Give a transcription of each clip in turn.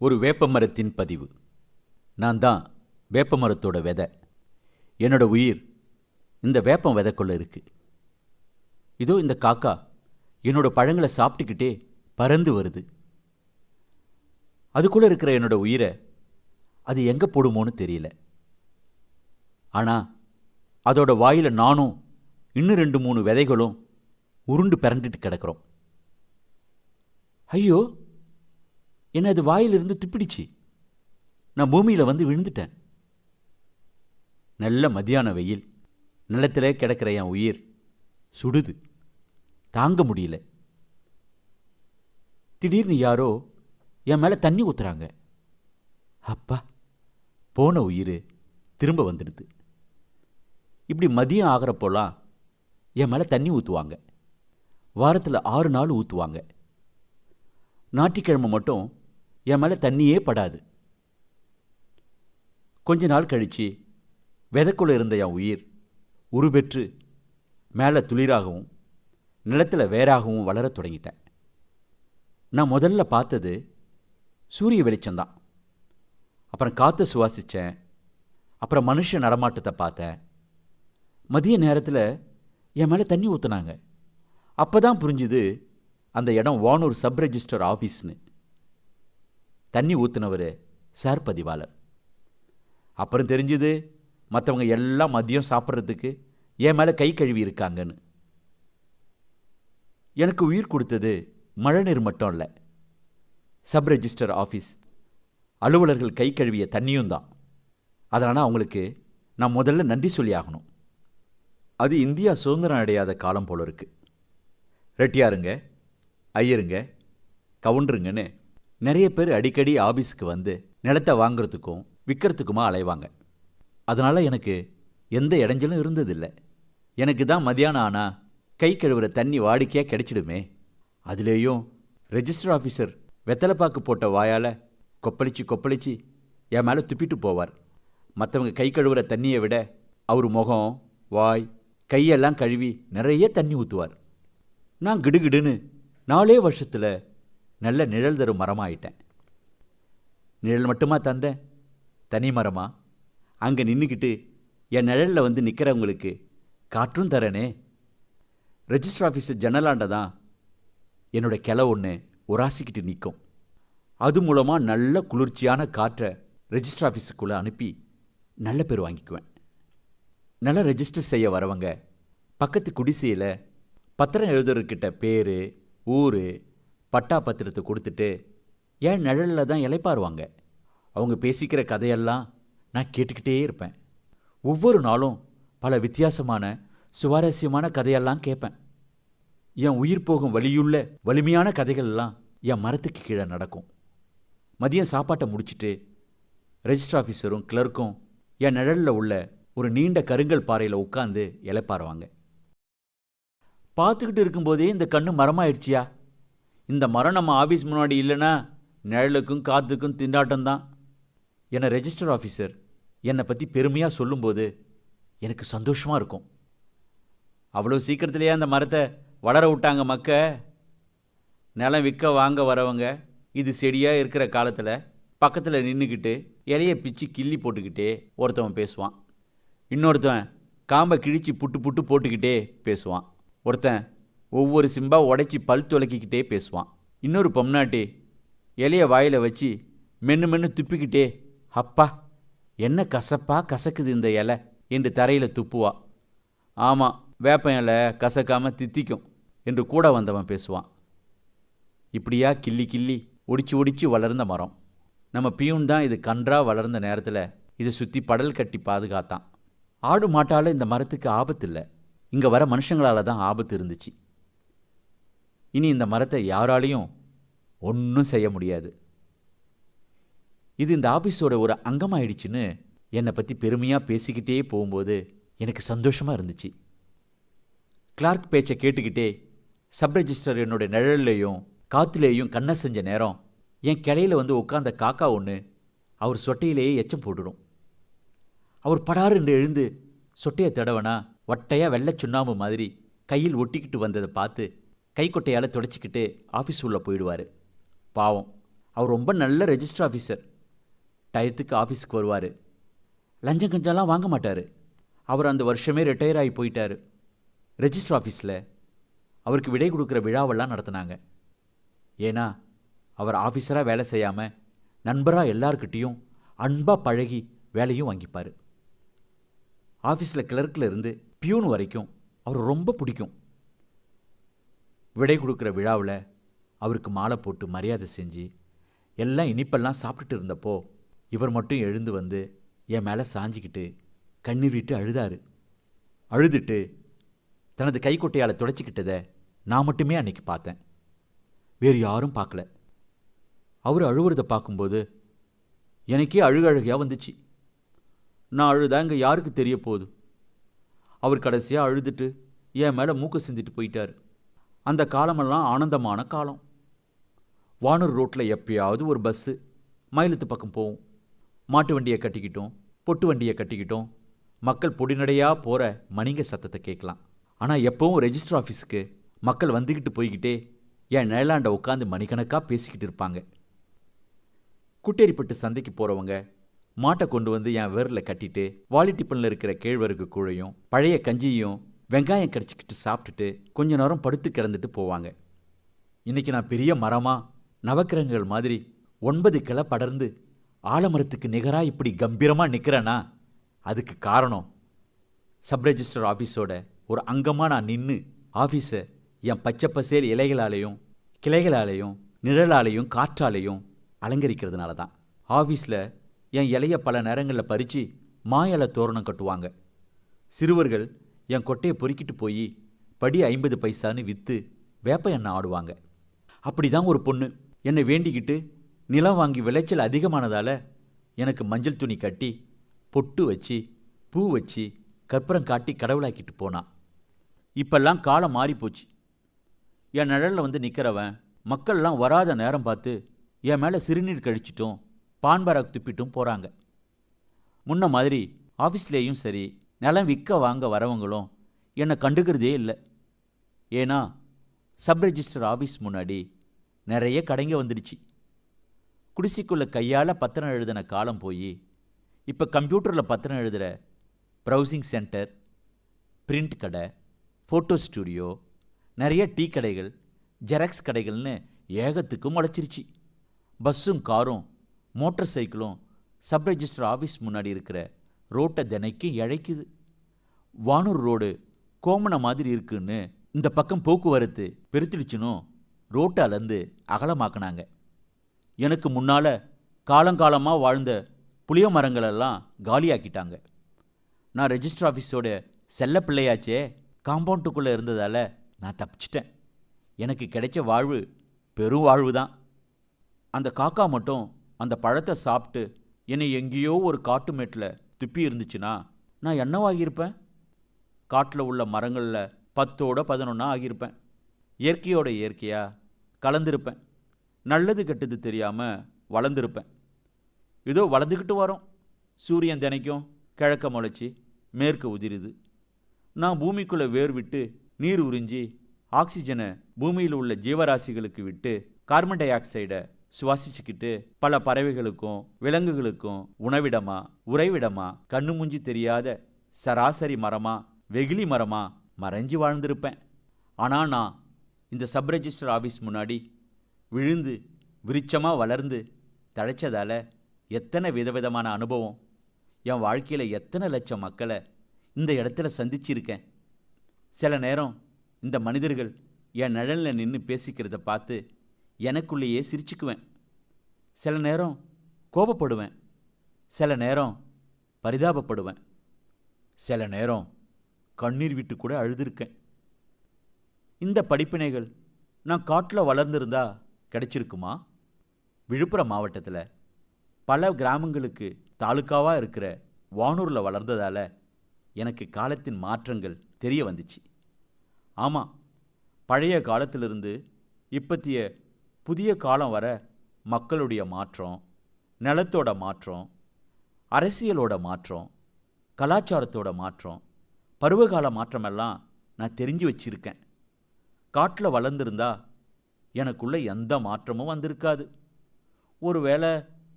ஒரு வேப்பமரத்தின் பதிவு. நான் தான் வேப்பமரத்தோட விதை. என்னோட உயிர் இந்த வேப்பம் விதைக்குள்ள இருக்கு. இதோ இந்த காக்கா என்னோட பழங்களை சாப்பிட்டுக்கிட்டே பறந்து வருது. அதுக்குள்ளே இருக்கிற என்னோட உயிரை அது எங்கே போடுமோன்னு தெரியல. ஆனால் அதோட வாயில் நானும் இன்னும் 2-3 விதைகளும் உருண்டு பிறண்டுட்டு கிடக்கிறோம். ஐயோ, என்னை அது வாயிலிருந்து துப்பிடிச்சு. நான் பூமியில் வந்து விழுந்துட்டேன். நல்ல மத்தியான வெயில். நிலத்தில் கிடக்கிற என் உயிர் சுடுது, தாங்க முடியல. திடீர்னு யாரோ என் மேலே தண்ணி ஊற்றுறாங்க. அப்பா, போன உயிர் திரும்ப வந்துடுது. இப்படி மதியம் ஆகிறப்போலாம் என் மேலே தண்ணி ஊற்றுவாங்க. வாரத்தில் 6 நாள் ஊற்றுவாங்க. ஞாயிற்றுக்கிழமை மட்டும் என் மேலே தண்ணியே படாது. கொஞ்ச நாள் கழித்து விதைக்குள்ளே இருந்த என் உயிர் உருபெற்று மேலே துளிராகவும் நிலத்தில் வேறாகவும் வளரத் தொடங்கிட்டேன். நான் முதல்ல பார்த்தது சூரிய வெளிச்சம்தான். அப்புறம் காற்றை சுவாசித்தேன். அப்புறம் மனுஷ நடமாட்டத்தை பார்த்தேன். மதிய நேரத்தில் என் மேலே தண்ணி ஊற்றுனாங்க. அப்போ தான் புரிஞ்சுது அந்த இடம் வானூர் சப் ரெஜிஸ்டர் ஆஃபீஸ்னு. தண்ணி ஊற்றுனவர் சார் பதிவாளர். அப்புறம் தெரிஞ்சுது மற்றவங்க எல்லாம் மதியம் சாப்பிட்றதுக்கு என் மேலே கை கழுவி இருக்காங்கன்னு. எனக்கு உயிர் கொடுத்தது மழைநீர் மட்டும் இல்லை, சப் ரெஜிஸ்டர் ஆஃபீஸ் அலுவலர்கள் கை கழுவிய தண்ணியும் தான். அதனால் அவங்களுக்கு நான் முதல்ல நன்றி சொல்லி ஆகணும். அது இந்தியா சுதந்திரம் அடையாத காலம் போல இருக்கு. ரெட்டியாருங்க, ஐயருங்க, கவுண்டருங்கன்னு நிறைய பேர் அடிக்கடி ஆபீஸுக்கு வந்து நிலத்தை வாங்கிறதுக்கும் விற்கிறதுக்குமா அலைவாங்க. அதனால் எனக்கு எந்த இடைஞ்சலும் இருந்ததில்லை. எனக்கு தான் மதியானம் ஆனால் கை கழுவுற தண்ணி வாடிக்கையாக கிடைச்சிடுமே. அதுலேயும் ரெஜிஸ்டர் ஆஃபீஸர் வெத்தலைப்பாக்கு போட்ட வாயால் கொப்பளிச்சு என் மேலே துப்பிட்டு போவார். மற்றவங்க கை கழுவுற தண்ணியை விட அவர் முகம், வாய், கையெல்லாம் கழுவி நிறைய தண்ணி ஊற்றுவார். நான் கிடுகிடுன்னு 4 வருஷத்தில் நல்ல நிழல் தரும் மரமாயிட்டேன். நிழல் மட்டுமா தந்தேன், தனி மரமா அங்கே நின்றுக்கிட்டு என் நிழலில் வந்து நிற்கிறவங்களுக்கு காற்றும் தரனே. ரெஜிஸ்டர் ஆஃபீஸர் ஜன்னலாண்ட தான் என்னோட கிளை ஒன்று உராசிக்கிட்டு நிற்கும். அது மூலமாக நல்ல குளிர்ச்சியான காற்றை ரெஜிஸ்டர் ஆஃபீஸுக்குள்ளே அனுப்பி நல்ல பேர் வாங்கிக்குவேன். நல்லா ரெஜிஸ்டர் செய்ய வரவங்க பக்கத்து குடிசையில் பத்திரம் எழுதுறக்கிட்ட பேர், ஊர், பட்டா பத்திரத்தை கொடுத்துட்டு என் நிழலில் தான் இளைப்பாருவாங்க. அவங்க பேசிக்கிற கதையெல்லாம் நான் கேட்டுக்கிட்டே இருப்பேன். ஒவ்வொரு நாளும் பல வித்தியாசமான சுவாரஸ்யமான கதையெல்லாம் கேட்பேன். என் உயிர் போகும் வலியுள்ள வலிமையான கதைகள்லாம் என் மரத்துக்கு கீழே நடக்கும். மதியம் சாப்பாட்டை முடிச்சுட்டு ரெஜிஸ்டர் ஆஃபீஸரும் கிளர்க்கும் என் நிழலில் உள்ள ஒரு நீண்ட கருங்கல் பாறையில் உட்காந்து இளைப்பாருவாங்க. பார்த்துக்கிட்டு இருக்கும்போதே இந்த கண்ணு மரமாயிடுச்சியா. இந்த மரம் நம்ம ஆஃபீஸ் முன்னாடி இல்லைன்னா நிழலுக்கும் காற்றுக்கும் திண்டாட்டம்தான். என்னை ரெஜிஸ்டர் ஆஃபீஸர் என்னை பற்றி பெருமையாக சொல்லும்போது எனக்கு சந்தோஷமாக இருக்கும். அவ்வளோ சீக்கிரத்துலேயே அந்த மரத்தை வளர விட்டாங்க மக்க. நிலம் விற்க வாங்க வரவங்க இது செடியாக இருக்கிற காலத்தில் பக்கத்தில் நின்றுக்கிட்டு இலையை பிச்சு கிள்ளி போட்டுக்கிட்டே ஒருத்தவன் பேசுவான். இன்னொருத்தன் காம்பை கிழிச்சு புட்டு போட்டுக்கிட்டே பேசுவான். ஒருத்தன் ஒவ்வொரு சிம்பா உடைச்சி பல் துளக்கிக்கிட்டே பேசுவான். இன்னொரு பொம்னாட்டி இலையை வாயில் வச்சு மென்று துப்பிக்கிட்டே, அப்பா என்ன கசப்பா கசக்குது இந்த இலை என்று தரையில் துப்புவா. ஆமாம், வேப்ப இலை கசக்காமல் தித்திக்கும் என்று கூட வந்தவன் பேசுவான். இப்படியா கிள்ளி ஒடிச்சு வளர்ந்த மரம். நம்ம பியூன் தான் இது கன்றா வளர்ந்த நேரத்தில் இதை சுற்றி படல் கட்டி பாதுகாத்தான். ஆடு மாட்டால் இந்த மரத்துக்கு ஆபத்து இல்லை, இங்கே வர மனுஷங்களால் தான் ஆபத்து இருந்துச்சு. இனி இந்த மரத்தை யாராலையும் ஒன்றும் செய்ய முடியாது. இது இந்த ஆஃபீஸோட ஒரு அங்கமாயிடுச்சுன்னு என்னை பற்றி பெருமையாக பேசிக்கிட்டே போகும்போது எனக்கு சந்தோஷமாக இருந்துச்சு. கிளார்க் பேச்சை கேட்டுக்கிட்டே சப் ரெஜிஸ்டர் என்னோட நிழல்லையும் காற்றுலேயும் கண்ணை செஞ்ச நேரம் என் கிளையில் வந்து உட்காந்த காக்கா ஒன்று அவர் சொட்டையிலேயே எச்சம் போட்டுடும். அவர் படாருன்னு எழுந்து சொட்டையை தடவனா வட்டையாக வெள்ளை சுண்ணாம்பு மாதிரி கையில் ஒட்டிக்கிட்டு வந்ததை பார்த்து கைக்கொட்டையால் துடைச்சிக்கிட்டு ஆஃபீஸ் உள்ளே போயிடுவார். பாவம், அவர் ரொம்ப நல்ல ரெஜிஸ்டர் ஆஃபீஸர். டயத்துக்கு ஆஃபீஸுக்கு வருவார். லஞ்சம் கஞ்சம்லாம் வாங்க மாட்டார். அவர் அந்த வருஷமே ரிட்டையர் ஆகி போயிட்டார். ரெஜிஸ்டர் ஆஃபீஸில் அவருக்கு விடை கொடுக்குற விழாவெல்லாம் நடத்தினாங்க. ஏன்னா அவர் ஆஃபீஸராக வேலை செய்யாமல் நண்பராக எல்லார்கிட்டேயும் அன்பாக பழகி வேலையும் வாங்கிப்பார். ஆஃபீஸில் கிளர்க்கில் இருந்து பியூன் வரைக்கும் அவர் ரொம்ப பிடிக்கும். விடை கொடுக்குற விழாவில் அவருக்கு மாலை போட்டு மரியாதை செஞ்சு எல்லாம் இனிப்பெல்லாம் சாப்பிட்டுட்டு இருந்தப்போ இவர் மட்டும் எழுந்து வந்து என் மேலே சாஞ்சிக்கிட்டு கண்ணீர் விட்டு அழுதாரு. அழுதுட்டு தனது கைக்கொட்டையால் துடைச்சிக்கிட்டதை நான் மட்டுமே அன்னைக்கு பார்த்தேன். வேறு யாரும் பார்க்கல. அவர் அழுவுறதை பார்க்கும்போது எனக்கே அழுகையாக வந்துச்சு. நான் அழுதா இங்கே யாருக்கு தெரிய போகுது? அவர் கடைசியாக அழுதுட்டு என் மேலே மூக்க சிந்திட்டு போயிட்டார். அந்த காலமெல்லாம் ஆனந்தமான காலம். வானூர் ரோட்டில் எப்பயாவது ஒரு பஸ்ஸு மயிலத்து பக்கம் போகும். மாட்டு வண்டியை கட்டிக்கிட்டோம், பொட்டு வண்டியை கட்டிக்கிட்டோம் மக்கள் பொடிநடையாக போகிற மணிங்க சத்தத்தை கேட்கலாம். ஆனால் எப்போவும் ரெஜிஸ்டர் ஆஃபீஸுக்கு மக்கள் வந்துக்கிட்டு போய்கிட்டே என் நிழலாண்ட உட்காந்து மணிக்கணக்காக பேசிக்கிட்டு இருப்பாங்க. குட்டேரிப்பட்டு சந்தைக்கு போகிறவங்க மாட்டை கொண்டு வந்து என் வேரில் கட்டிட்டு வாலிட்டிப்பனில் இருக்கிற கேழ்வரகு கூழையும் பழைய கஞ்சியும் வெங்காயம் கடிச்சிக்கிட்டு சாப்பிட்டுட்டு கொஞ்ச நேரம் படுத்து கிடந்துட்டு போவாங்க. இன்றைக்கி நான் பெரிய மரமாக நவக்கிரகங்கள் மாதிரி 9 கிளை படர்ந்து ஆலமரத்துக்கு நிகராக இப்படி கம்பீரமாக நிற்கிறேன்னா அதுக்கு காரணம் சப் ரெஜிஸ்டர் ஆஃபீஸோட ஒரு அங்கமாக நான் நின்று ஆஃபீஸை என் பச்சை பசேல் இலைகளாலேயும் கிளைகளாலேயும் நிழலாலேயும் காற்றாலேயும் அலங்கரிக்கிறதுனால தான். ஆஃபீஸில் என் இலையை பல நேரங்களில் பறித்து மாயிலை தோரணம் கட்டுவாங்க. சிறுவர்கள் என் கொட்டையை பொறுக்கிட்டு போய் படி 50 பைசான்னு விற்று வேப்ப எண்ணெய் ஆடுவாங்க. அப்படி தான் ஒரு பொண்ணு என்னை வேண்டிக்கிட்டு நிலம் வாங்கி விளைச்சல் அதிகமானதால் எனக்கு மஞ்சள் துணி கட்டி பொட்டு வச்சு பூ வச்சு கற்பூரம் காட்டி கடவுளாக்கிட்டு போனான். இப்பெல்லாம் காலம் மாறிப்போச்சு. என் நிழலில் வந்து நிற்கிறவன் மக்கள்லாம் வராத நேரம் பார்த்து என் மேலே சிறுநீர் கழிச்சிட்டும் பான்பராக் துப்பிட்டும் போகிறாங்க. முன்ன மாதிரி ஆஃபீஸ்லேயும் சரி நிலம் விற்க வாங்க வரவங்களும் என்னை கண்டுக்கிறதே இல்லை. ஏன்னா சப் ரெஜிஸ்டர் ஆஃபீஸ் முன்னாடி நிறைய கடைங்க வந்துடுச்சு. குடிசைக்குள்ளே கையால் பத்திரம் எழுதின காலம் போய் இப்போ கம்ப்யூட்டரில் பத்திரம் எழுதுகிற ப்ரௌசிங் சென்டர், பிரிண்ட் கடை, ஃபோட்டோ ஸ்டூடியோ, நிறைய டீ கடைகள், ஜெராக்ஸ் கடைகள்னு ஏகத்துக்கும் முளைச்சிருச்சு. பஸ்ஸும் காரும் மோட்டார் சைக்கிளும் சப் ரெஜிஸ்டர் ஆஃபீஸ் முன்னாடி இருக்கிற ரோட்டை தினைக்கும் இழைக்குது. வானூர் ரோடு கோமனை மாதிரி இருக்குன்னு இந்த பக்கம் போக்குவரத்து பெருத்திடுச்சுன்னு ரோட்டை அளந்து அகலமாக்கினாங்க. எனக்கு முன்னால் காலங்காலமாக வாழ்ந்த புளிய மரங்களெல்லாம் காலியாக்கிட்டாங்க. நான் ரெஜிஸ்டர் ஆஃபீஸோட செல்ல பிள்ளையாச்சே, காம்பவுண்டுக்குள்ளே இருந்ததால் நான் தப்பிச்சிட்டேன். எனக்கு கிடைச்ச வாழ்வு பெரும் வாழ்வு தான். அந்த காக்கா மட்டும் அந்த பழத்தை சாப்பிட்டு என்னை எங்கேயோ ஒரு காட்டு மேட்டில் துப்பி இருந்துச்சுன்னா நான் என்னவாகியிருப்பேன்? காட்டில் உள்ள மரங்களில் 10ஓட 11 ஆகியிருப்பேன். இயற்கையோட இயற்கையாக கலந்திருப்பேன். நல்லது கெட்டது தெரியாமல் வளர்ந்துருப்பேன். ஏதோ வளர்ந்துக்கிட்டு வரோம். சூரியன் தினைக்கும் கிழக்க முளைச்சி மேற்கு உதிருது. நான் பூமிக்குள்ளே வேர் விட்டு நீர் உறிஞ்சி ஆக்சிஜனை பூமியில் உள்ள ஜீவராசிகளுக்கு விட்டு கார்பன் டை ஆக்சைடை சுவாசிச்சுக்கிட்டு பல பறவைகளுக்கும் விலங்குகளுக்கும் உணவிடமா உறைவிடமா கண்ணு மூஞ்சி தெரியாத சராசரி மரமா வெகுளி மரமா மறைஞ்சு வாழ்ந்திருப்பேன். ஆனால் நான் இந்த சப் ரெஜிஸ்டர் ஆஃபீஸ் முன்னாடி விழுந்து விருட்சமாக வளர்ந்து தழைச்சதால் எத்தனை விதவிதமான அனுபவம், என் வாழ்க்கையில் எத்தனை லட்சம் மக்களை இந்த இடத்துல சந்திச்சிருக்கேன். சில நேரம் இந்த மனிதர்கள் என் நிழலில் நின்று பேசிக்கிறத பார்த்து எனக்குள்ளேயே சிரிச்சுக்குவேன். சில நேரம் கோபப்படுவேன், சில நேரம் பரிதாபப்படுவேன், சில நேரம் கண்ணீர் விட்டு கூட அழுதுருக்கேன். இந்த படிப்பினைகள் நான் காட்டில் வளர்ந்துருந்தா கிடைச்சிருக்குமா? விழுப்புரம் மாவட்டத்தில் பல கிராமங்களுக்கு தாலுக்காவாக இருக்கிற வானூரில் வளர்ந்ததால் எனக்கு காலத்தின் மாற்றங்கள் தெரிய வந்துச்சு. ஆமாம், பழைய காலத்திலிருந்து இப்பத்திய புதிய காலம் வர மக்களுடைய மாற்றம், நிலத்தோட மாற்றம், அரசியலோட மாற்றம், கலாச்சாரத்தோட மாற்றம், பருவகால மாற்றமெல்லாம் நான் தெரிஞ்சு வச்சிருக்கேன். காட்டில் வளர்ந்துருந்தா எனக்குள்ளே எந்த மாற்றமும் வந்திருக்காது. ஒருவேளை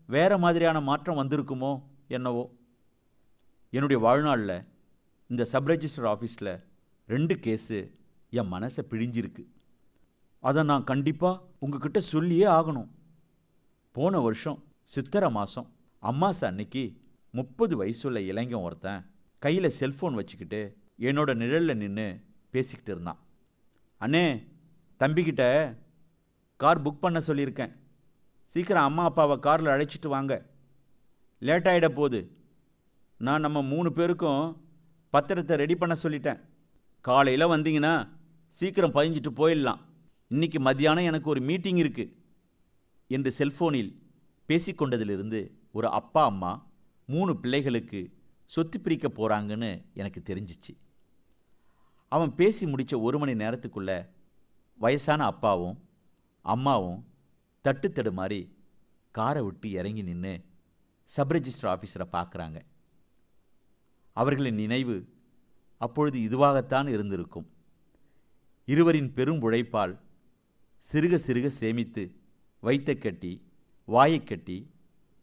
வேற மாதிரியான மாற்றம் வந்திருக்குமோ என்னவோ. என்னுடைய வாழ்நாளில் இந்த சப் ரெஜிஸ்டர் ஆஃபீஸில் 2 கேஸு என் மனசை பிழிஞ்சிருக்கு. அதை நான் கண்டிப்பாக உங்ககிட்ட சொல்லியே ஆகணும். போன வருஷம் சித்திரை மாதம் அம்மாசை அன்னைக்கு 30 வயசுள்ள இளைஞன் ஒருத்தன் கையில் செல்ஃபோன் வச்சுக்கிட்டு என்னோட நிழலில் நின்று பேசிக்கிட்டு இருந்தான். அண்ணே, தம்பிக்கிட்ட கார் புக் பண்ண சொல்லியிருக்கேன், சீக்கிரம் அம்மா அப்பாவை காரில் அழைச்சிட்டு வாங்க, லேட் ஆகிட போகுது. நான் நம்ம 3 பேருக்கும் பத்திரத்தை ரெடி பண்ண சொல்லிட்டேன். காலையில் வந்தீங்கன்னா சீக்கிரம் பதிஞ்சிட்டு போயிடலாம். இன்னைக்கு மத்தியானம் எனக்கு ஒரு மீட்டிங் இருக்குது என்று செல்ஃபோனில் பேசிக்கொண்டதிலிருந்து ஒரு அப்பா அம்மா 3 பிள்ளைகளுக்கு சொத்து பிரிக்க போகிறாங்கன்னு எனக்கு தெரிஞ்சிச்சு. அவன் பேசி முடித்த 1 மணி நேரத்துக்குள்ள வயசான அப்பாவும் அம்மாவும் தட்டு மாதிரி காரை விட்டு இறங்கி நின்று சப் ரெஜிஸ்டர் ஆஃபீஸரை பார்க்குறாங்க. அவர்களின் நினைவு அப்பொழுது இதுவாகத்தான் இருந்திருக்கும். இருவரின் பெரும் உழைப்பால் சிறுக சிறுக சேமித்து வைத்த கட்டி வாயை கட்டி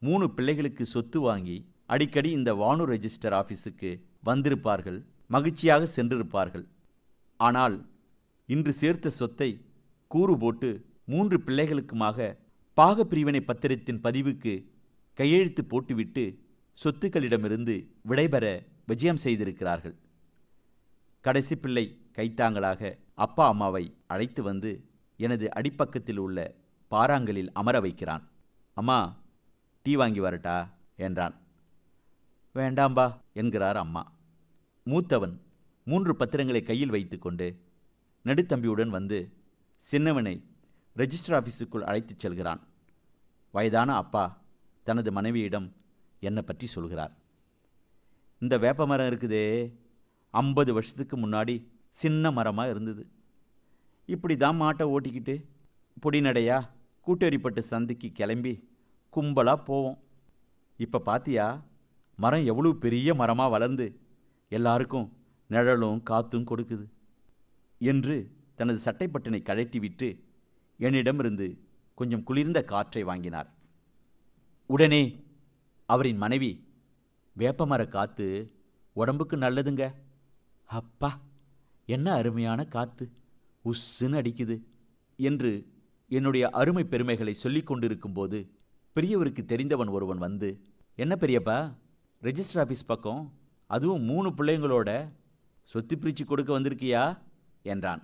3 பிள்ளைகளுக்கு சொத்து வாங்கி அடிக்கடி இந்த வானூர் ரெஜிஸ்டர் ஆஃபீஸுக்கு வந்திருப்பார்கள், மகிழ்ச்சியாக சென்றிருப்பார்கள். ஆனால் இன்று சேர்த்த சொத்தை கூறு போட்டு 3 பிள்ளைகளுக்குமாக பாகப்பிரிவினை பத்திரத்தின் பதிவுக்கு கையெழுத்து போட்டுவிட்டு சொத்துக்களிடமிருந்து விடைபெற விஜயம் செய்திருக்கிறார்கள். கடைசி பிள்ளை கைத்தாங்களாக அப்பா அம்மாவை அழைத்து வந்து எனது அடிப்பக்கத்தில் உள்ள பாறாங்கலில் அமர வைக்கிறான். அம்மா, டீ வாங்கி வரட்டா என்றான். வேண்டாம்பா என்கிறார் அம்மா. மூத்தவன் 3 பத்திரங்களை கையில் வைத்துக்கொண்டு நடுத்தம்பியுடன் வந்து சின்னவனை ரெஜிஸ்டர் ஆஃபீஸுக்குள் அழைத்துச் செல்கிறான். வயதான அப்பா தனது மனைவியிடம் என்னை பற்றி சொல்கிறார். இந்த வேப்ப மரம் இருக்குதே, 50 வருஷத்துக்கு முன்னாடி சின்ன மரமாக இருந்தது. இப்படி தான் மாட்டை ஓட்டிக்கிட்டு பொடிநடையா கூட்டேரிப்பட்டு சந்தைக்கு கிளம்பி கும்பலாக போவோம். இப்போ பார்த்தியா, மரம் எவ்வளோ பெரிய மரமாக வளர்ந்து எல்லாருக்கும் நிழலும் காத்தும் கொடுக்குது என்று தனது சட்டைப்பட்டினை கழட்டிவிட்டு என்னிடமிருந்து கொஞ்சம் குளிர்ந்த காற்றை வாங்கினார். உடனே அவரின் மனைவி, வேப்பமர காற்று உடம்புக்கு நல்லதுங்க. அப்பா, என்ன அருமையான காற்று, உஸ்ஸுன்னு அடிக்குது என்று என்னுடைய அருமை பெருமைகளை சொல்லி கொண்டிருக்கும்போது பெரியவருக்கு தெரிந்தவன் ஒருவன் வந்து, என்ன பெரியப்பா, ரெஜிஸ்டர் ஆஃபீஸ் பக்கம் அதுவும் 3 பிள்ளைங்களோட சொத்து பிரித்து கொடுக்க வந்திருக்கியா என்றான்.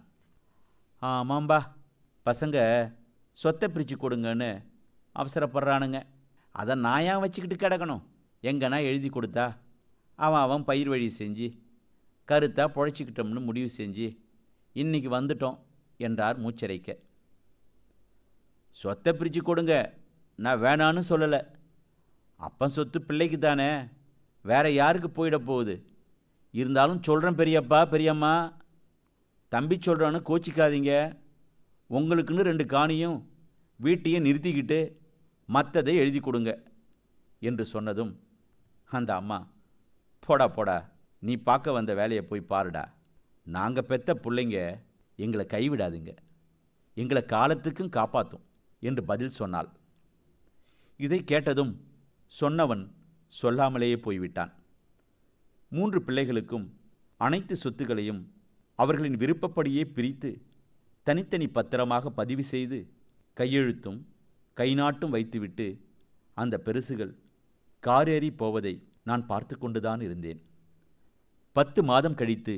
ஆமாம்பா, பசங்க சொத்தை பிரித்து கொடுங்கன்னு அவசரப்படுறானுங்க. அதை நான் ஏன் வச்சுக்கிட்டு கிடக்கணும்? எங்கன்னா எழுதி கொடுத்தா அவன் பயிர் வழி செஞ்சு கருத்தாக பொழைச்சிக்கிட்டோம்னு முடிவு செஞ்சு இன்னைக்கு வந்துட்டோம் என்றார் மூச்சரைக்க. சொத்தை பிரித்து கொடுங்க, நான் வேணான்னு சொல்லலை. அப்பன் சொத்து பிள்ளைக்கு தானே, வேற யாருக்கு போயிட போகுது? இருந்தாலும் சொல்கிறேன் பெரியப்பா, பெரியம்மா, தம்பி சொல்கிறான்னு கோச்சிக்காதீங்க. உங்களுக்குன்னு 2 காணியும் வீட்டையும் நிறுத்திக்கிட்டு மற்றதை எழுதி கொடுங்க என்று சொன்னதும் அந்த அம்மா, போடா, நீ பார்க்க வந்த வேலையை போய் பாருடா. நாங்கள் பெத்த பிள்ளைங்க எங்களை கைவிடாதுங்க, எங்களை காலத்துக்கும் காப்பாற்றும் என்று பதில் சொன்னாள். இதை கேட்டதும் சொன்னவன் சொல்லாமலேயே போய்விட்டான். 3 பிள்ளைகளுக்கும் அனைத்து சொத்துக்களையும் அவர்களின் விருப்பப்படியே பிரித்து தனித்தனி பத்திரமாக பதிவு செய்து கையெழுத்தும் கைநாட்டும் வைத்துவிட்டு அந்த பெருசுகள் காரேறி போவதை நான் பார்த்து கொண்டுதான் இருந்தேன். 10 மாதம் கழித்து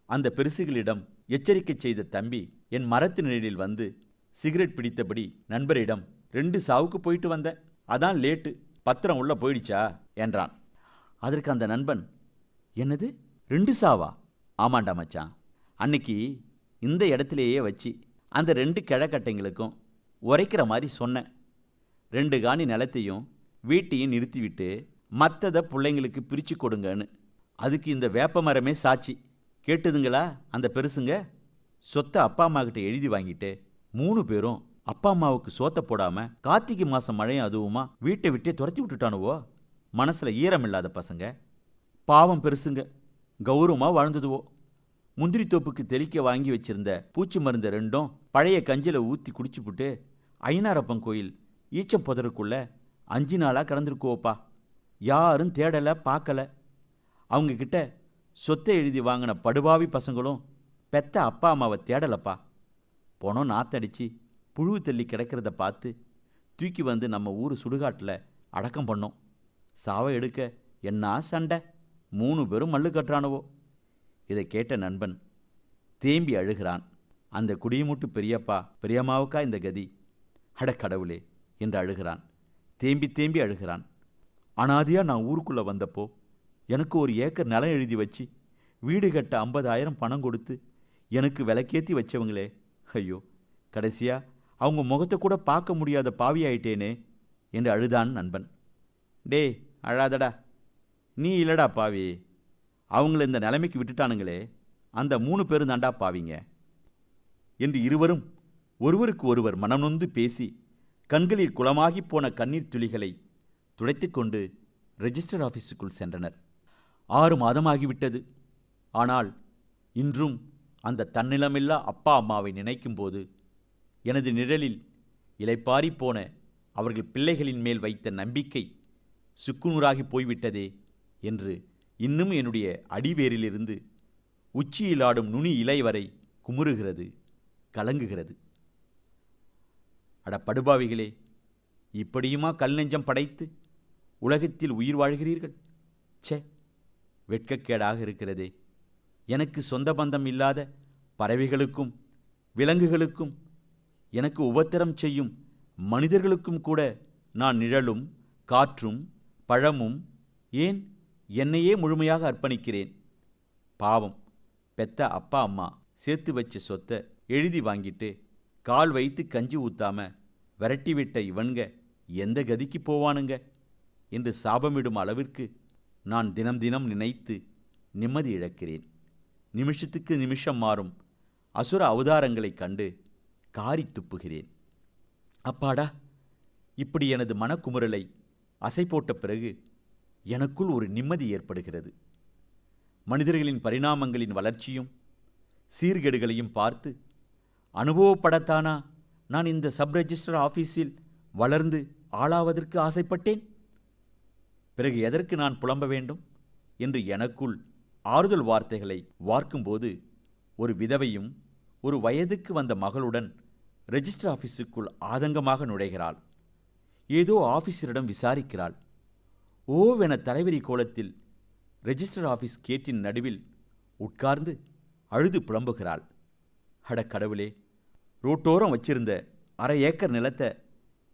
அந்த பெருசுகளிடம் எச்சரிக்கை செய்த தம்பி என் மரத்து நிழலில் வந்து சிகரெட் பிடித்தபடி நண்பரிடம், 2 சாவுக்கு போயிட்டு வந்தேன், அதான் லேட்டு, பத்திரம் உள்ள போயிடுச்சா என்றான். அதற்கு அந்த நண்பன், என்னது 2 சாவா? ஆமாண்டா மச்சான், அன்னைக்கு இந்த இடத்துலையே வச்சு அந்த 2 கிழக்கட்டைங்களுக்கும் உரைக்கிற மாதிரி சொன்னேன். 2 காணி நிலத்தையும் வீட்டையும் நிறுத்திவிட்டு மற்றதை பிள்ளைங்களுக்கு பிரித்து கொடுங்கன்னு. அதுக்கு இந்த வேப்ப மரமே சாட்சி. கேட்டுதுங்களா அந்த பெருசுங்க? சொத்தை அப்பா அம்மா கிட்ட எழுதி வாங்கிட்டு 3 பேரும் அப்பா அம்மாவுக்கு சோத்தை போடாம கார்த்திகை மாதம் மழையும் அதுவுமா வீட்டை விட்டே துரத்தி விட்டுட்டானுவோ. மனசில் ஈரம் இல்லாத பசங்க, பாவம் பெருசுங்க, கௌரவமாக வாழ்ந்ததுவோ. முந்திரி தோப்புக்கு தெளிக்க வாங்கி வச்சிருந்த பூச்சி மருந்து 2ம் பழைய கஞ்சில் ஊற்றி குடிச்சுப்புட்டு ஐனாரப்பன் கோயில் ஈச்சம் புதருக்குள்ள 5 நாளாக கிடந்திருக்குவோப்பா. யாரும் தேடலை, பார்க்கல. அவங்கக்கிட்ட சொத்தை எழுதி வாங்கின படுபாவி பசங்களும் பெத்த அப்பா அம்மாவை தேடலப்பா. பணம் நாத்தடிச்சு புழு தள்ளி கிடக்கிறத பார்த்து தூக்கி வந்து நம்ம ஊர் சுடுகாட்டில் அடக்கம் பண்ணோம். சாவை எடுக்க என்ன சண்டை, 3 பேரும் மல்லு கட்டுறானவோ. இதை கேட்ட நண்பன் தேம்பி அழுகிறான். அந்த குடியமுட்டு பெரியப்பா பெரியம்மாவுக்கா இந்த கதி, அட கடவுளே என்று அழுகிறான். தேம்பி தேம்பி அழுகிறான். அனாதியாக நான் ஊருக்குள்ளே வந்தப்போ எனக்கு 1 ஏக்கர் நிலம் எழுதி வச்சு வீடு கட்ட 50,000 பணம் கொடுத்து எனக்கு விலைக்கேற்றி வச்சவங்களே, ஐயோ கடைசியாக அவங்க முகத்தை கூட பார்க்க முடியாத பாவியாயிட்டேனே என்று அழுதான் நண்பன். டே அழாதடா, நீ இல்லடா பாவி, அவங்கள இந்த நிலைமைக்கு விட்டுட்டானுங்களே அந்த 3 பேரும் தாண்டா பாவிங்க என்று இருவரும் ஒருவருக்கு ஒருவர் மனநொந்து பேசி கண்களில் குளமாகி போன கண்ணீர் துளிகளை துடைத்து கொண்டு ரெஜிஸ்டர் ஆஃபீஸுக்குள் சென்றனர். 6 மாதமாகிவிட்டது. ஆனால் இன்றும் அந்த தன்னிலமில்லா அப்பா அம்மாவை நினைக்கும்போது எனது நிழலில் இலைப்பாரி போன அவர்கள் பிள்ளைகளின் மேல் வைத்த நம்பிக்கை சுக்குநூறாகி போய்விட்டதே என்று இன்னும் என்னுடைய அடிவேரிலிருந்து உச்சியில் ஆடும் நுனி இலை வரை குமுறுகிறது, கலங்குகிறது. அட படுபாவிகளே, இப்படியுமா கல் நெஞ்சம் படைத்து உலகத்தில் உயிர் வாழ்கிறீர்கள்? ச்சே, வெட்கக்கேடாக இருக்கிறதே. எனக்கு சொந்த பந்தம் இல்லாத பறவைகளுக்கும் விலங்குகளுக்கும் எனக்கு உபத்திரம் செய்யும் மனிதர்களுக்கும் கூட நான் நிழலும் காற்றும் பழமும் ஏன் என்னையே முழுமையாக அர்ப்பணிக்கிறேன். பாவம், பெத்த அப்பா அம்மா சேர்த்து வச்ச சொத்தை எழுதி வாங்கிட்டு கால் வைத்து கஞ்சி ஊத்தாம விரட்டிவிட்ட இவன்க எந்த கதிக்கு போவானுங்க என்று சாபமிடும் அளவிற்கு நான் தினம் தினம் நினைத்து நிம்மதி இழக்கிறேன். நிமிஷத்துக்கு நிமிஷம் மாறும் அசுர அவதாரங்களைக் கண்டு காரி துப்புகிறேன். அப்பாடா, இப்படி எனது மனக்குமுறலை அசை போட்ட பிறகு எனக்குள் ஒரு நிம்மதி ஏற்படுகிறது. மனிதர்களின் பரிணாமங்களின் வளர்ச்சியும் சீர்கேடுகளையும் பார்த்து அனுபவப்படத்தானா நான் இந்த சப் ரெஜிஸ்டர் ஆஃபீஸில் வளர்ந்து ஆளாவதற்கு ஆசைப்பட்டேன்? பிறகு எதற்கு நான் புலம்ப வேண்டும் என்று எனக்குள் ஆறுதல் வார்த்தைகளை வார்க்கும்போது ஒரு விதவையும் ஒரு வயதுக்கு வந்த மகளுடன் ரெஜிஸ்டர் ஆஃபீஸுக்குள் ஆதங்கமாக நுழைகிறாள். ஏதோ ஆஃபீஸரிடம் விசாரிக்கிறாள். ஓவென தலைவரி கோலத்தில் ரெஜிஸ்டர் ஆஃபீஸ் கேட்டின் நடுவில் உட்கார்ந்து அழுது புலம்புகிறாள். அட கடவுளே, ரோட்டோரம் வச்சிருந்த 1/2 ஏக்கர் நிலத்தை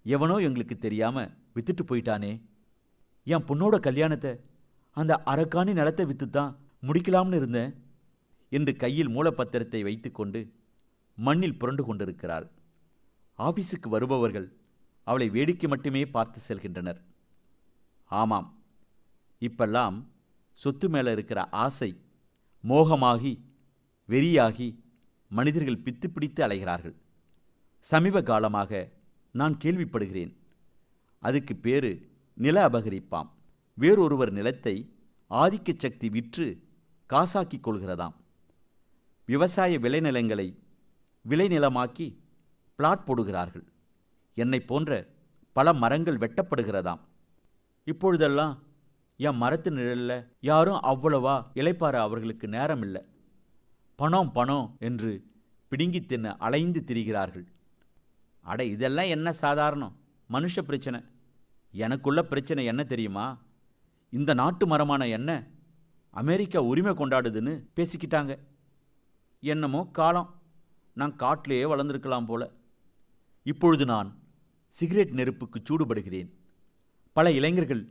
எவனோ எங்களுக்கு தெரியாம வித்துட்டு போயிட்டானே. என் பொண்ணோட கல்யாணத்தை அந்த அரக்காணி நிலத்தை வித்துத்தான் முடிக்கலாம்னு இருந்தேன் என்று கையில் மூலப்பத்திரத்தை வைத்துக்கொண்டு மண்ணில் புரண்டு கொண்டிருக்கிறாள். ஆபீஸுக்கு வருபவர்கள் அவளை வேடிக்கை மட்டுமே பார்த்து செல்கின்றனர். ஆமாம், இப்பெல்லாம் சொத்து மேலே இருக்கிற ஆசை மோகமாகி வெறியாகி மனிதர்கள் பித்து பிடித்து அலைகிறார்கள். சமீப காலமாக நான் கேள்விப்படுகிறேன். அதுக்கு பேரு நில அபகரிப்பாம். வேறொருவர் நிலத்தை ஆதிக்க சக்தி விற்று காசாக்கிக் கொள்கிறதாம். விவசாய விளைநிலங்களை விளைநிலமாக்கி பிளாட் போடுகிறார்கள். என்னை போன்ற பல மரங்கள் வெட்டப்படுகிறதாம். இப்பொழுதெல்லாம் என் மரத்து நிழலில் யாரும் அவ்வளவா இளைப்பாற அவர்களுக்கு நேரம் இல்லை. பணம் பணம் என்று பிடுங்கி தின்ன அலைந்து திரிகிறார்கள். அட, இதெல்லாம் என்ன சாதாரணம் மனுஷ பிரச்சனை. எனக்குள்ள பிரச்சனை என்ன தெரியுமா? இந்த நாட்டு மரமான என்ன அமெரிக்கா உரிமை கொண்டாடுதுன்னு பேசிக்கிட்டாங்க. என்னமோ காலம், நான் காட்டிலேயே வளர்ந்துருக்கலாம் போல. இப்பொழுது நான் சிகரெட் நெருப்புக்கு சூடுபடுகிறேன். பல இளைஞர்கள்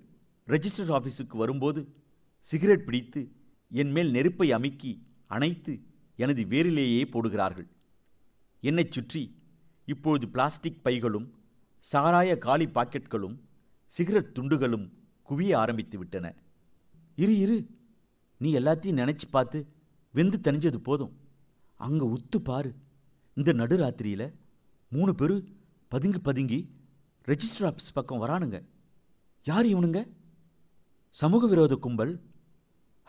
ரெஜிஸ்டர் ஆஃபீஸுக்கு வரும்போது சிகரெட் பிடித்து என் மேல் நெருப்பை அமுக்கி அணைத்து எனது வேரிலேயே போடுகிறார்கள். என்னைச் சுற்றி இப்பொழுது பிளாஸ்டிக் பைகளும் சாராய காலி பாக்கெட்களும் சிகரெட் துண்டுகளும் குவிய ஆரம்பித்து விட்டன. இரு, நீ எல்லாத்தையும் நினச்சி பார்த்து வெந்து தணிஞ்சது போதும். அங்கே உத்து பாரு, இந்த நடுராத்திரியில் 3 பேர் பதுங்கி ரெஜிஸ்டர் ஆஃபீஸ் பக்கம் வரானுங்க. யார் இவனுங்க? சமூக விரோத கும்பல்.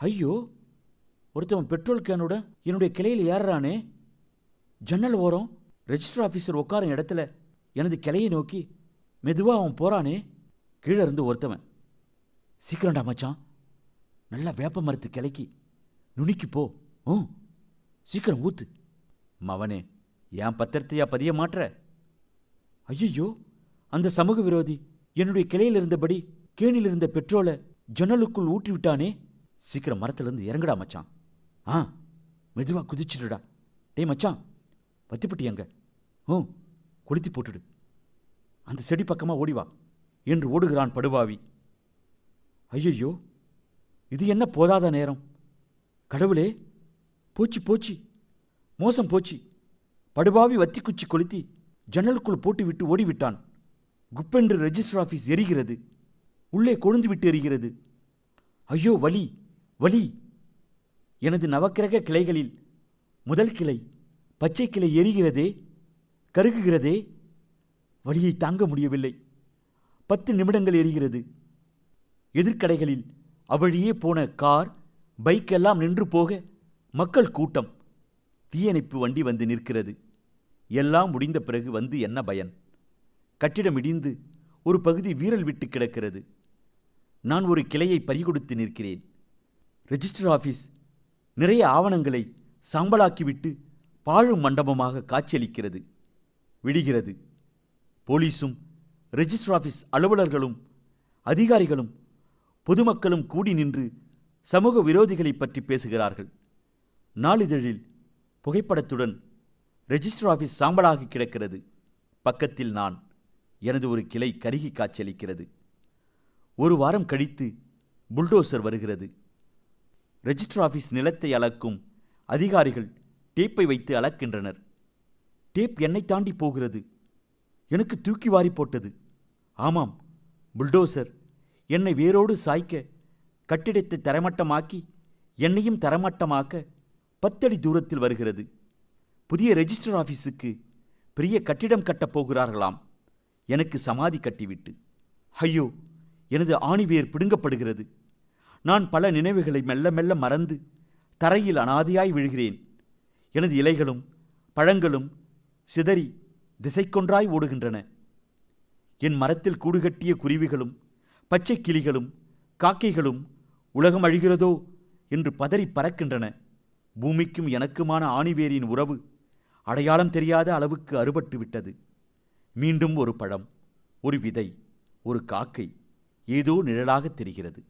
ஐயோ, ஒருத்தவன் பெட்ரோல் கேனோட என்னுடைய கிளையில் ஏறுறானே. ஜன்னல் ஓரம் ரெஜிஸ்டர் ஆஃபீஸர் உட்காரும் இடத்துல எனது கிளையை நோக்கி மெதுவா அவன் போறானே. கீழே இருந்து ஒருத்தவன், சீக்கிரம்டா மச்சான், நல்லா வேப்ப மரத்து கிளைக்கி நுனிக்கு போ, சீக்கிரம் ஊத்து. மவனே, ஏன் பத்திரத்தையா பதிய மாற்ற? ஐயோ, அந்த சமூக விரோதி என்னுடைய கிளையில் இருந்தபடி கேணியில் இருந்த பெட்ரோலை ஜன்னலுக்குள் ஊற்றி விட்டானே. சீக்கிரம் மரத்திலிருந்து இறங்குடா மச்சான். மெதுவா குதிச்சிடுடா. டேய் மச்சான், வத்திப்பட்டி எங்க? கொளுத்தி போட்டுடு. அந்த செடி பக்கமா ஓடிவா என்று ஓடுகிறான் படுபாவி. ஐயோ, இது என்ன போதாத நேரம்! கடவுளே, போச்சு போச்சு, மோசம் போச்சு. படுபாவி வத்தி குச்சி கொளுத்தி ஜன்னலுக்குள் போட்டுவிட்டு ஓடிவிட்டான். குப்பென்று ரெஜிஸ்டர் ஆபீஸ் எரிகிறது. உள்ளே கொழுந்து விட்டு எரிகிறது. ஐயோ வலி வலி! எனது நவக்கிரக கிளைகளில் முதல் கிளை, பச்சை கிளை எரிகிறதே, கருகுகிறதே. வலியை தாங்க முடியவில்லை. 10 நிமிடங்கள் எரிகிறது. எதிர்க்கடைகளில் அவ்வழியே போன கார், பைக் எல்லாம் நின்று போக மக்கள் கூட்டம். தீயணைப்பு வண்டி வந்து நிற்கிறது. எல்லாம் முடிந்த பிறகு வந்து என்ன பயன்? கட்டிடம் இடிந்து ஒரு பகுதி வீரல் விட்டு கிடக்கிறது. நான் ஒரு கிளையை பறிகொடுத்து நிற்கிறேன். ரெஜிஸ்டர் ஆபீஸ் நிறைய ஆவணங்களை சாம்பலாக்கிவிட்டு பாழும் மண்டபமாக காட்சியளிக்கிறது. விடுகிறது. போலீஸும் ரெஜிஸ்டர் ஆபீஸ் அலுவலர்களும் அதிகாரிகளும் பொதுமக்களும் கூடி நின்று சமூக விரோதிகளை பற்றி பேசுகிறார்கள். நாளிதழில் புகைப்படத்துடன் ரெஜிஸ்டர் ஆபீஸ் சாம்பலாகி கிடக்கிறது. பக்கத்தில் நான். எனது ஒரு கிளை கருகி காட்சியளிக்கிறது. ஒரு வாரம் கழித்து புல்டோசர் வருகிறது. ரெஜிஸ்டர் ஆபீஸ் நிலத்தை அளக்கும் அதிகாரிகள் டேப்பை வைத்து அளக்கின்றனர். டேப் என்னை தாண்டி போகிறது. எனக்கு தூக்கி வாரி போட்டது. ஆமாம், புல்டோசர் என்னை வேரோடு சாய்க்க, கட்டிடத்தை தரைமட்டமாக்கி என்னையும் தரைமட்டமாக்க 10 அடி தூரத்தில் வருகிறது. புதிய ரெஜிஸ்டர் ஆபீஸுக்கு பெரிய கட்டிடம் கட்டப் போகிறார்களாம். எனக்கு சமாதி கட்டிவிட்டு. ஐயோ, எனது ஆணிவேர் பிடுங்கப்படுகிறது. நான் பல நினைவுகளை மெல்ல மெல்ல மறந்து தரையில் அனாதையாய் விழுகிறேன். எனது இலைகளும் பழங்களும் சிதறி திசைக்கொன்றாய் ஓடுகின்றன. என் மரத்தில் கூடுகட்டிய குருவிகளும் பச்சை கிளிகளும் காக்கைகளும் உலகம் அழிகிறதோ என்று பதறி பறக்கின்றன. பூமிக்கும் எனக்குமான ஆணிவேரின் உறவு அடையாளம் தெரியாத அளவுக்கு அறுபட்டு விட்டது. மீண்டும் ஒரு பழம், ஒரு விதை, ஒரு காக்கை ஏதோ நிழலாக தெரிகிறது.